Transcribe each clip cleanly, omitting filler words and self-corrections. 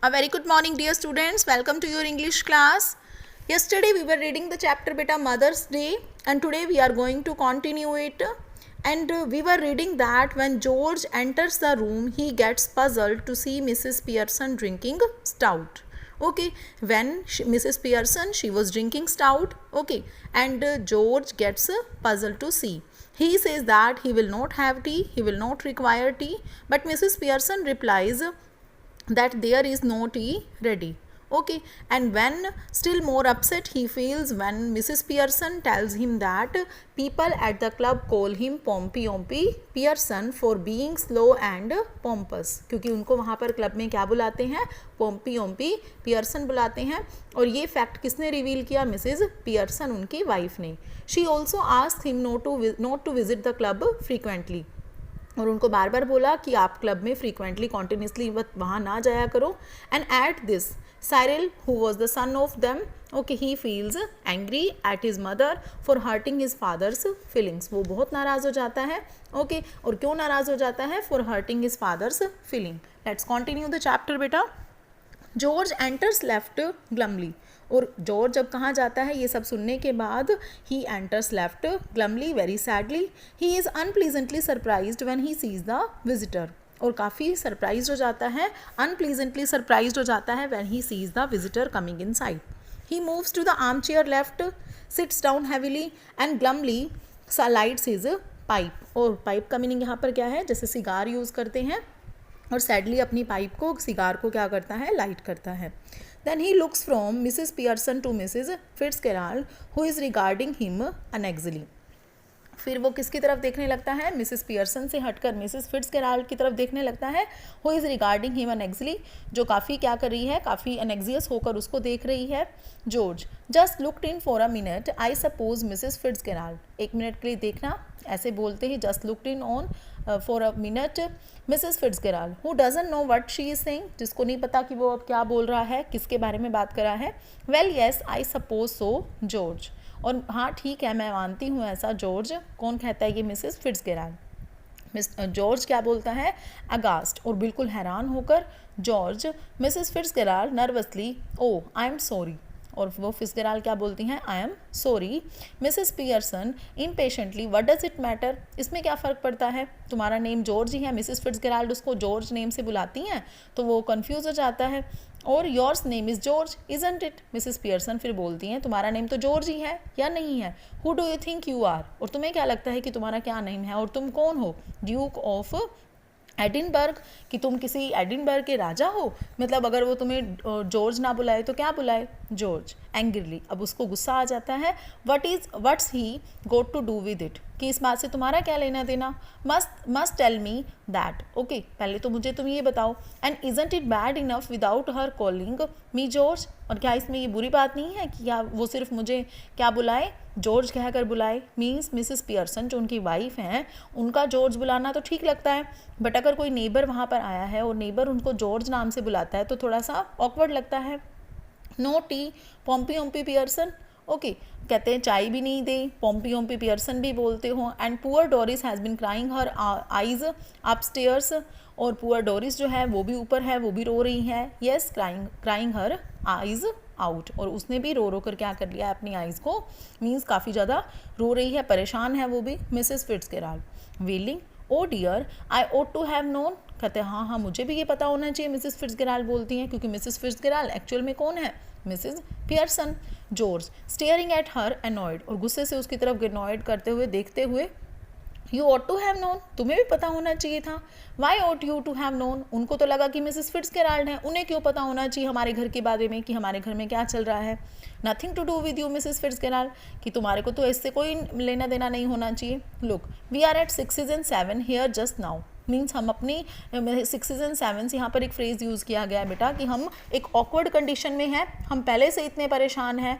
A very good morning, dear students. Welcome to your English class. Yesterday we were reading the chapter Beta Mother's Day, and today we are going to continue it. And we were reading that when George enters the room, he gets puzzled to see Mrs. Pearson drinking stout. Okay, when Mrs. Pearson, she was drinking stout. Okay, and George gets puzzled to see. He says that he will not have tea, he will not require tea, but Mrs. Pearson replies that there is no tea ready. Okay, and when still more upset he feels when Mrs. Pearson tells him that people at the club call him Pompey Ompy Pearson for being slow and pompous, क्योंकि उनको वहाँ पर club में क्या बुलाते हैं, पोम्पी ओम्पी Pearson बुलाते हैं. और ये फैक्ट किसने रिवील किया, मिसेज पियर्सन, उनकी वाइफ ने. She also asked him not to visit the club frequently, और उनको बार बार बोला कि आप क्लब में फ्रीक्वेंटली कॉन्टिन्यूसली वहाँ ना जाया करो. And at this Cyril who was the son of them, okay, he feels angry at his mother for hurting his father's feelings. वो बहुत नाराज़ हो जाता है. ओके, और क्यों नाराज़ हो जाता है, for hurting his father's feeling. Let's continue the chapter बेटा. जॉर्ज एंटर्स लेफ्ट ग्लमली, और जॉर्ज जब कहाँ जाता है ये सब सुनने के बाद, he enters left glumly very sadly. He is unpleasantly surprised when he sees the visitor, और काफ़ी सरप्राइज हो जाता है, अनप्लीजेंटली सरप्राइज हो जाता है when he sees the visitor coming inside. He moves to the arm chair left, sits down heavily and glumly lights his pipe. और pipe का मीनिंग यहाँ पर क्या है, जैसे सिगार यूज़ करते हैं, और सैडली अपनी पाइप को, सिगार को क्या करता है, लाइट करता है. Then he looks from Mrs. Pearson to Mrs. Fitzgerald, who is regarding him uneasily. फिर वो किसकी तरफ देखने लगता है, मिसेस पियर्सन से हटकर मिसेस फिट्जगेराल्ड की तरफ देखने लगता है. हु इज़ रिगार्डिंग हिम अनेक्सली, जो काफ़ी क्या कर रही है, काफ़ी अनेक्सियस होकर उसको देख रही है. George just looked in for a minute, I suppose Mrs Fitzgerald, एक मिनट के लिए देखना, ऐसे बोलते ही just looked in on for a minute Mrs Fitzgerald, who doesn't know what she is saying, जिसको नहीं पता कि वो अब क्या बोल रहा है, किसके बारे में बात कर रहा है. Well yes I suppose so George, और हाँ ठीक है मैं मानती हूँ ऐसा. जॉर्ज कौन कहता है, ये मिसेस फिट्जगेराल्ड. जॉर्ज क्या बोलता है, अगास्ट, और बिल्कुल हैरान होकर George. Mrs Fitzgerald nervously, oh I am sorry, और वो फिट्जगेराल्ड क्या बोलती हैं, I am sorry. Mrs Pearson impatiently, what does it matter, इसमें क्या फ़र्क पड़ता है, तुम्हारा नेम जॉर्ज ही है. मिसेस फिट्जगेराल्ड उसको जॉर्ज नेम से बुलाती हैं, तो वो कंफ्यूज हो जाता है. और yours name is George isn't it, Mrs Pearson फिर बोलती हैं तुम्हारा नेम तो जॉर्ज ही है या नहीं है. Who do you think you are, और तुम्हें क्या लगता है कि तुम्हारा क्या नेम है, और तुम कौन हो, ड्यूक ऑफ एडिनबर्ग, कि तुम किसी एडिनबर्ग के राजा हो. मतलब अगर वो तुम्हें जॉर्ज ना बुलाए तो क्या बुलाए, जॉर्ज. एंग्रीली, अब उसको गुस्सा आ जाता है. What's he got to do with it, कि इस बात से तुम्हारा क्या लेना देना. Must tell me that, okay, पहले तो मुझे तुम ये बताओ. And isn't it bad enough without her calling me George, और क्या इसमें ये बुरी बात नहीं है कि क्या वो सिर्फ मुझे क्या बुलाए, जॉर्ज कहकर बुलाए. मीन्स मिसेस पियर्सन जो उनकी वाइफ हैं, उनका जॉर्ज बुलाना तो ठीक लगता है, बट अगर कोई नेबर वहाँ पर आया है और नेबर उनको जॉर्ज नाम से बुलाता है तो थोड़ा सा ऑकवर्ड लगता है. No T Pompey ओम्पी Pearson, okay, कहते हैं चाय भी नहीं दे, पॉम्पी ओम्पी पियर्सन भी बोलते हो. And poor Doris has been crying her eyes upstairs, और पुअर डोरिस जो है वो भी ऊपर है, वो भी रो रही है. Yes, crying her eyes out, और उसने भी रो रो कर क्या कर लिया है, अपनी आइज़ को, मीन्स काफ़ी ज़्यादा रो रही है, परेशान है वो भी. Mrs Fitzgerald wailing, oh dear I ought to have known, कहते हैं हाँ हाँ मुझे भी ये पता होना चाहिए, मिसेस फिट्जगेराल्ड बोलती हैं, क्योंकि मिसेस फिट्जगेराल्ड एक्चुअल में कौन है, Mrs Pearson. George staring at her annoyed, और गुस्से से उसकी तरफ एनॉयड करते हुए, देखते हुए. You ought to have known, तुम्हें भी पता होना चाहिए था. Why ought you to have known, उनको तो लगा कि मिसेस फिट्जगेराल्ड हैं, उन्हें क्यों पता होना चाहिए हमारे घर के बारे में, कि हमारे घर में क्या चल रहा है. Nothing to do with you Mrs Fitzgerald, कि तुम्हारे को तो इससे कोई लेना देना नहीं होना चाहिए. Look we are at 6 and 7 here just now, means हम अपनी 6 and 7 यहाँ पर एक फ्रेज़ यूज़ किया गया है बेटा, कि हम एक ऑकवर्ड कंडीशन में हैं, हम पहले से इतने परेशान हैं.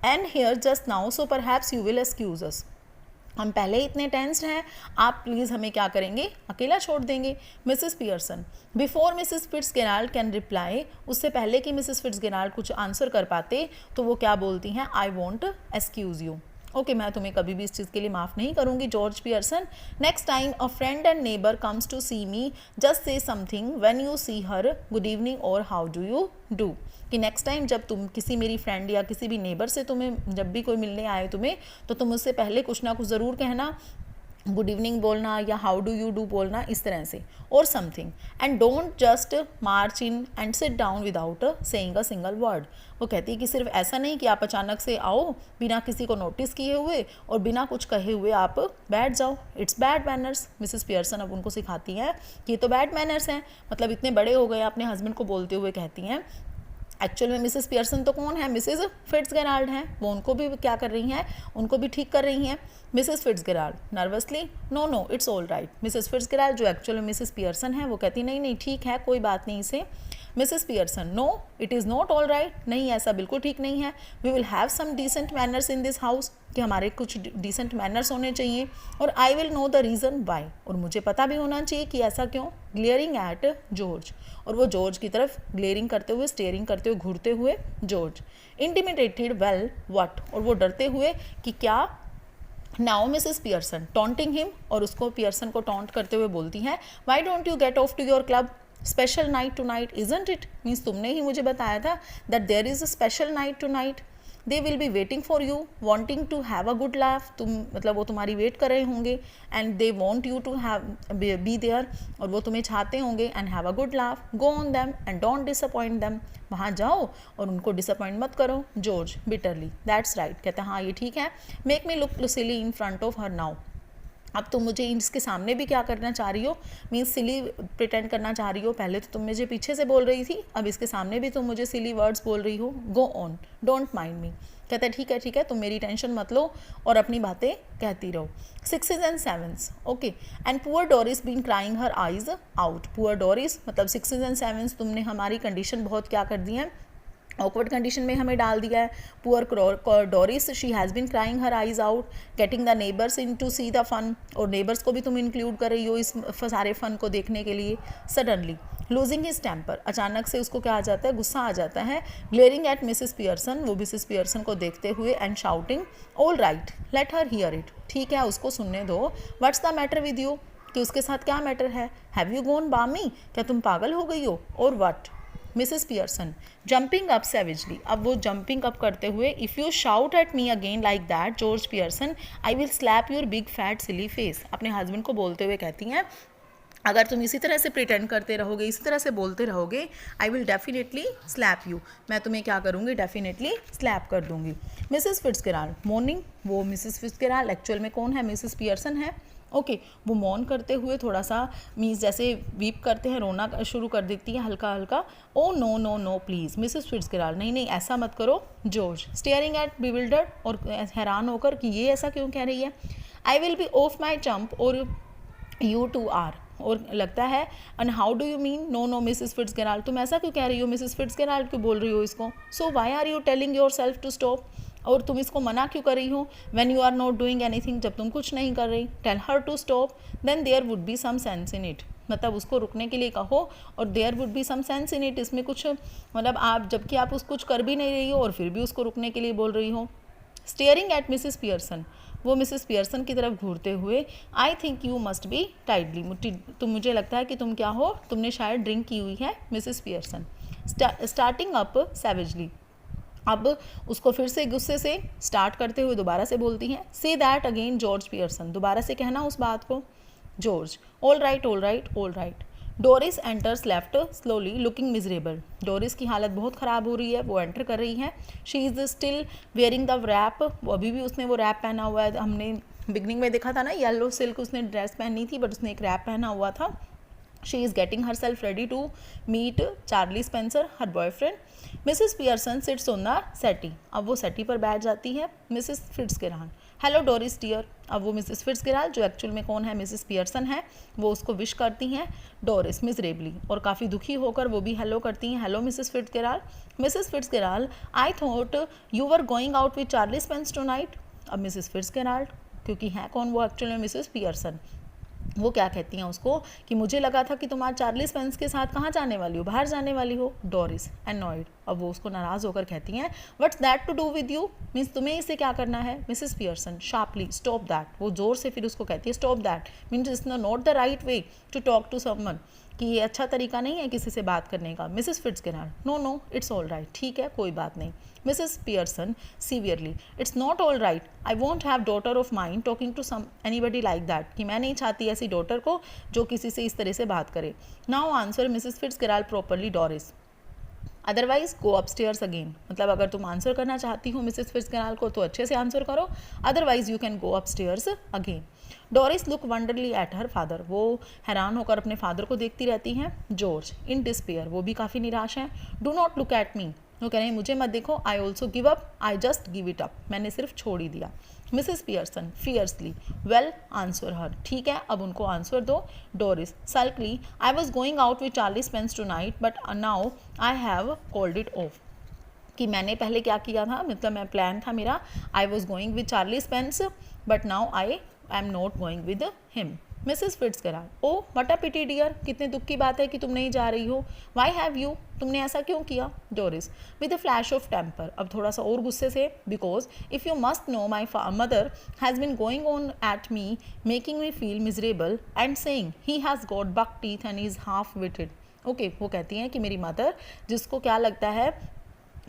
And here just now so perhaps you will excuse अस, हम पहले इतने टेंस्ड हैं, आप प्लीज़ हमें क्या करेंगे, अकेला छोड़ देंगे. Mrs Pearson before Mrs Fitzgerald can reply, उससे पहले कि मिसेस फिट्जगेराल्ड कुछ आंसर कर पाते, तो वो क्या बोलती हैं, I want excuse you, okay मैं तुम्हें कभी भी इस चीज़ के लिए माफ़ नहीं करूँगी George Pearson. Next time a friend and neighbour comes to see me just say something when you see her good evening और हाउ डू यू डू. कि नेक्स्ट टाइम जब तुम किसी मेरी फ्रेंड या किसी भी नेबर से तुम्हें जब भी कोई मिलने आए तुम्हें, तो तुम उससे पहले कुछ ना कुछ ज़रूर कहना, गुड इवनिंग बोलना या हाउ डू यू डू बोलना, इस तरह से, और something. And don't just March in and sit down without saying a single word. वो कहती है कि सिर्फ ऐसा नहीं कि आप अचानक से आओ बिना किसी को नोटिस किए हुए और बिना कुछ कहे हुए आप बैठ जाओ. It's bad manners. Mrs Pearson अब उनको सिखाती हैं कि ये तो बैड मैनर्स हैं. मतलब इतने बड़े हो गए अपने हस्बैंड को बोलते हुए कहती हैं. एक्चुअल में मिसेस पियर्सन तो कौन है, मिसेस फिट्जगेराल्ड हैं. वो उनको भी क्या कर रही हैं, उनको भी ठीक कर रही हैं. Mrs Fitzgerald nervously, no no it's all right. Mrs Fitzgerald जो एक्चुअल में मिसेस पियर्सन है वो कहती नहीं नहीं ठीक है कोई बात नहीं इसे. Mrs Pearson, no it is not all right. नहीं ऐसा बिल्कुल ठीक नहीं है. We will have some decent manners in this house. कि हमारे कुछ डिसेंट मैनर्स होने चाहिए. और I will know the reason why. और मुझे पता भी होना चाहिए कि ऐसा क्यों. Glaring at George. और वो जॉर्ज की तरफ ग्लेयरिंग करते हुए, स्टेयरिंग करते हुए, घूरते हुए जॉर्ज. Intimidated well what. और वो डरते हुए कि क्या. Now Mrs Pearson taunting him. और उसको पियर्सन को टॉन्ट करते हुए बोलती हैं, why don't you get off to your club. Special night tonight isn't it. Means तुमने ही मुझे बताया था that there is a special night tonight. They will be waiting for you wanting to have a good laugh. तुम मतलब वो तुम्हारी wait कर रहे होंगे. And they want you to have be there. और वो तुम्हें चाहते होंगे. And have a good laugh. Go on them and don't disappoint them. वहाँ जाओ और उनको डिसअपॉइंट मत करो. George bitterly, that's right. कहते हैं हाँ ये ठीक है. Make me look silly in front of her now. अब तुम मुझे इसके सामने भी क्या करना चाह रही हो, मीन्स सिली प्रिटेंड करना चाह रही हो. पहले तो तुम मुझे पीछे से बोल रही थी, अब इसके सामने भी तुम मुझे सिली वर्ड्स बोल रही हो. गो ऑन, डोंट माइंड मी. कहते हैं ठीक है तुम मेरी टेंशन मत लो और अपनी बातें कहती रहो. 6s and 7s. Okay. And poor Doris been crying her eyes out. Poor Doris मतलब 6s and 7s. तुमने हमारी कंडीशन बहुत क्या कर दी है, ऑकवर्ड कंडीशन में हमें डाल दिया है. Poor Doris she has been crying her eyes out getting the neighbours in to see the fun. और नेबर्स को भी तुम इंक्लूड कर रही हो इस सारे फन को देखने के लिए. Suddenly losing his temper. अचानक से उसको क्या आ जाता है, गुस्सा आ जाता है. Glaring eight Mrs Pearson. वो मिसेस पियर्सन को देखते हुए. And shouting all right let her here it. ठीक है उसको सुनने दो. What's the matter with you. कि उसके साथ क्या मैटर है. हैव यू गोन बामी. क्या तुम पागल हो गई हो. और what. Mrs Pearson jumping up savagely. अब वो जंपिंग अप करते हुए. If you shout at me again like that George Pearson I will slap your big fat silly face. अपने हस्बैंड को बोलते हुए कहती हैं अगर तुम इसी तरह से प्रिटेंड करते रहोगे, इसी तरह से बोलते रहोगे, I will definitely slap you. मैं तुम्हें क्या करूँगी, डेफिनेटली स्लैप कर दूँगी. Mrs Fitzgerald morning. वो मिसेस फिट्जगेराल्ड एक्चुअल में कौन है, मिसेस पियर्सन है. ओके. वो मौन करते हुए थोड़ा सा मीन्स जैसे वीप करते हैं, रोना शुरू कर देती है हल्का हल्का. Oh no no no please Mrs Fitzgerald. नहीं नहीं ऐसा मत करो. George staring at bewildered. और हैरान होकर कि ये ऐसा क्यों कह रही है. I will be off my chump और यू टू आर. और लगता है and how do you mean. No no Mrs Fitzgerald. तुम ऐसा क्यों कह रही हो, मिसेस फिट्जगेराल्ड क्यों बोल रही हो इसको. So why are you telling yourself to stop. और तुम इसको मना क्यों कर रही हो. When you are not doing anything. जब तुम कुछ नहीं कर रही. Tell her to stop then there would be some sense in it. मतलब उसको रुकने के लिए कहो और there would be some sense in it. इसमें कुछ मतलब आप जबकि आप कुछ कर भी नहीं रही हो और फिर भी उसको रुकने के लिए बोल रही हो. Staring at Mrs Pearson. वो मिसेस पियर्सन की तरफ घूरते हुए. I think you must be tidally. तुम मुझे लगता है कि तुम क्या हो, तुमने शायद ड्रिंक की हुई है. Mrs Pearson starting up savagely. अब उसको फिर से गुस्से से स्टार्ट करते हुए दोबारा से बोलती हैं. Say that again George Pearson. दोबारा से कहना उस बात को. George all right all right all right. Doris enters left slowly looking miserable. Doris की हालत बहुत ख़राब हो रही है. वो एंटर कर रही है. She is still wearing the wrap. वो अभी भी उसने वो रैप पहना हुआ है. हमने बिगनिंग में देखा था ना, येलो सिल्क उसने ड्रेस पहनी थी बट उसने एक रैप पहना हुआ था. She is getting herself ready to meet Charlie Spencer her boyfriend. Mrs Pearson sits on the settee. अब वो सेटी पर बैठ जाती है. Mrs Fitzgerald hello Doris dear. अब वो मिसेस फिट्जगेराल्ड जो एक्चुअल में कौन है, मिसेस पियर्सन है, वो उसको विश करती हैं. डोरिस मिजरेबली और काफ़ी दुखी होकर वो भी हेलो करती हैं. Hello Mrs Fitzgerald. Mrs Fitzgerald I thought you were going out with Charlie Spence tonight. अब मिसेस फिट्जगेराल्ड क्योंकि हैं कौन, वो एक्चुअल में मिसेस पियर्सन. वो क्या कहती हैं उसको कि मुझे लगा था कि तुम आज चार्ली स्पेंस के साथ कहाँ जाने वाली हो, बाहर जाने वाली हो। डोरिस एनॉयड, अब वो उसको नाराज़ होकर कहती हैं what's that to do with you, means तुम्हें इससे क्या करना है। Mrs Pearson sharply stop that, वो जोर से फिर उसको कहती है stop that means it's not the right way to talk to someone, कि ये अच्छा तरीका नहीं है किसी से बात करने का। Mrs Fitzgerald no no it's all right, ठीक है कोई बात नहीं। Mrs Pearson severely it's not all right, I won't have daughter of mine talking to some anybody like that, कि मैं नहीं चाहती ऐसी डॉटर को जो किसी से इस तरह से बात करे। Now answer Mrs Fitzgerald properly Doris, otherwise गो अपस्टेयर्स अगेन, मतलब अगर तुम आंसर करना चाहती हो मिसेस फिट्जगेराल्ड को तो अच्छे से आंसर करो, otherwise you can go upstairs again. Doris look wonderingly at her father, वो हैरान होकर अपने फादर को देखती रहती हैं। जॉर्ज इन डिस्पेयर, वो भी काफ़ी निराश हैं। Do not look at me, वो कह रहे हैं मुझे मत देखो। I also give up, I just give it up, मैंने सिर्फ छोड़ ही दिया। Mrs Pearson fiercely well answer her, ठीक है अब उनको आंसर दो। Doris sulkily I was going out with Charlie Spence tonight but now I have called it off, कि मैंने पहले क्या किया था, मतलब मैं प्लान था मेरा, I was going with Charlie Spence but now I am not going with him. Mrs Fitzgerald oh what a pity dear, कितने दुख की बात है कि तुम नहीं जा रही हो। वाई हैव यू, तुमने ऐसा क्यों किया। Doris with a flash of temper, अब थोड़ा सा और गुस्से से, because if you must know my mother has been going on at me making me feel miserable and saying he has got buck teeth and is half witted. Okay, वो कहती हैं कि मेरी मदर, जिसको क्या लगता है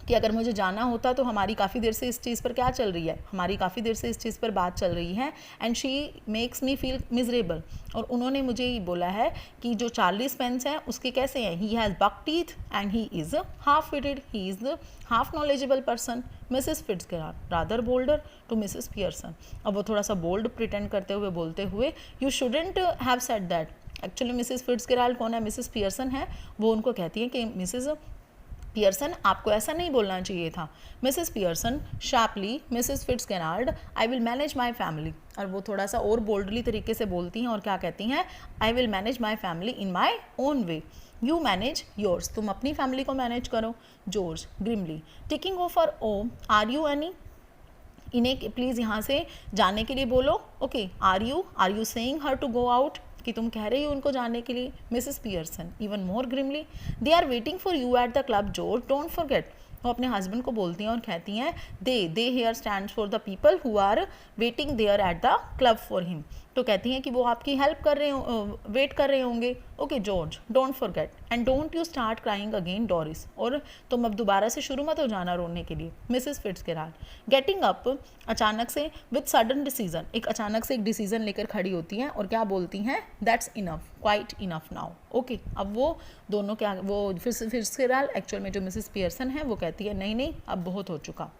कि अगर मुझे जाना होता तो हमारी काफ़ी देर से इस चीज़ पर क्या चल रही है, हमारी काफ़ी देर से इस चीज़ पर बात चल रही है, and she makes me feel miserable, और उन्होंने मुझे ये बोला है कि जो चार्ली स्पेंस है उसके कैसे हैं, he has buck teeth and he is half witted, he is half knowledgeable person. Mrs Fitzgerald rather bolder to Mrs Pearson, अब वो थोड़ा सा बोल्ड प्रिटेंड करते हुए बोलते हुए, you shouldn't have said that. Actually Mrs Fitzgerald कौन है, मिसेस पियर्सन है, वो उनको कहती हैं कि मिसेस पियर्सन आपको ऐसा नहीं बोलना चाहिए था। Mrs Pearson sharply Mrs Fitzgerald I will manage my family, और वो थोड़ा सा और बोल्डली तरीके से बोलती हैं और क्या कहती हैं, I will manage my family in my own way, you manage yours, तुम अपनी फैमिली को मैनेज करो। George grimly ticking over oh are you Annie, इन्हें प्लीज़ यहाँ से जाने के लिए बोलो। Okay, are you saying her to go out, कि तुम कह रही हो उनको जाने के लिए। Mrs Pearson even more grimly they are waiting for you at the club George don't forget, वो अपने हस्बैंड को बोलती हैं और कहती हैं they here stands for the people who are waiting there at the club for him, तो कहती हैं कि वो आपकी हेल्प कर रहे हो, वेट कर रहे होंगे। Okay George don't forget and don't you start crying again Doris, और तुम अब दोबारा से शुरू मत हो जाना रोने के लिए। मिसेस फिट्जगेराल्ड गेटिंग अप अचानक से विद सडन डिसीजन, एक अचानक से एक डिसीजन लेकर खड़ी होती हैं और क्या बोलती हैं, that's enough quite enough now. Okay, अब वो दोनों क्या, वो फिट्जगेराल्ड एक्चुअल में जो मिसेस पियर्सन है वो कहती है नहीं नहीं अब बहुत हो चुका।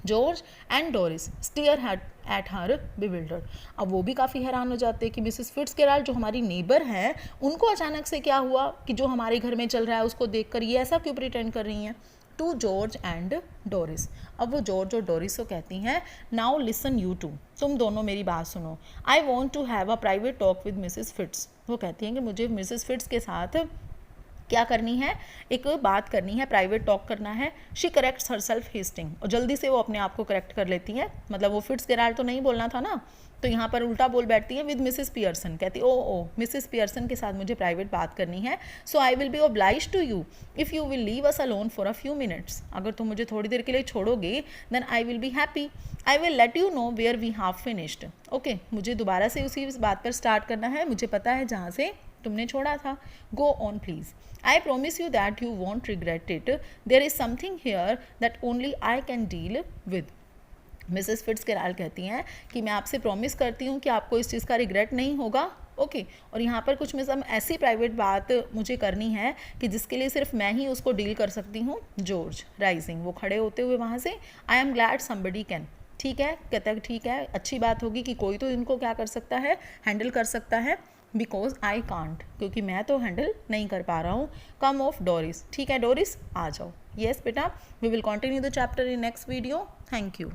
George and Doris stare at her bewildered, अब वो भी काफ़ी हैरान हो जाते हैं कि मिसेस फिट्जगेराल्ड जो हमारी नेबर हैं उनको अचानक से क्या हुआ कि जो हमारे घर में चल रहा है उसको देखकर ये ऐसा क्यों प्रिटेंड कर रही हैं। टू जॉर्ज एंड डोरिस, अब वो जॉर्ज और डोरिस को कहती हैं नाउ लिसन यू टू, तुम दोनों मेरी बात सुनो। I want to have a private talk with Mrs Fitz, वो कहती हैं कि मुझे मिसेस फिट्स के साथ क्या करनी है, एक बात करनी है, प्राइवेट टॉक करना है। She corrects herself hastily, और जल्दी से वो अपने आप को करेक्ट कर लेती हैं, मतलब वो फिट्जगेराल्ड तो नहीं बोलना था ना, तो यहाँ पर उल्टा बोल बैठती है विद मिसेस पियर्सन, कहती ओ मिसेस पियर्सन के साथ मुझे प्राइवेट बात करनी है। So I will be obliged to you if you will leave us alone for a few minutes, अगर तुम मुझे थोड़ी देर के लिए छोड़ोगे then I will be happy. I will let you know where we have finished. Okay, मुझे दोबारा से उसी बात पर स्टार्ट करना है, मुझे पता है जहाँ से तुमने छोड़ा था। Go on please, I promise you that you won't regret it, there is something here that only I can deal with. Mrs Fitzgerald कहती हैं कि मैं आपसे प्रॉमिस करती हूँ कि आपको इस चीज़ का रिग्रेट नहीं होगा। ओके, और यहाँ पर कुछ मिसम ऐसी प्राइवेट बात मुझे करनी है कि जिसके लिए सिर्फ मैं ही उसको डील कर सकती हूँ। जॉर्ज राइजिंग, वो खड़े होते हुए वहाँ से, I am glad somebody can, ठीक है, कहता है ठीक है, अच्छी बात होगी कि कोई तो इनको क्या कर सकता है, हैंडल कर सकता है। बिकॉज आई कांट, क्योंकि मैं तो हैंडल नहीं कर पा रहा हूँ। कम ऑफ डोरिस, ठीक है डोरिस आ जाओ। येस बेटा, we will continue the chapter in next video. Thank you.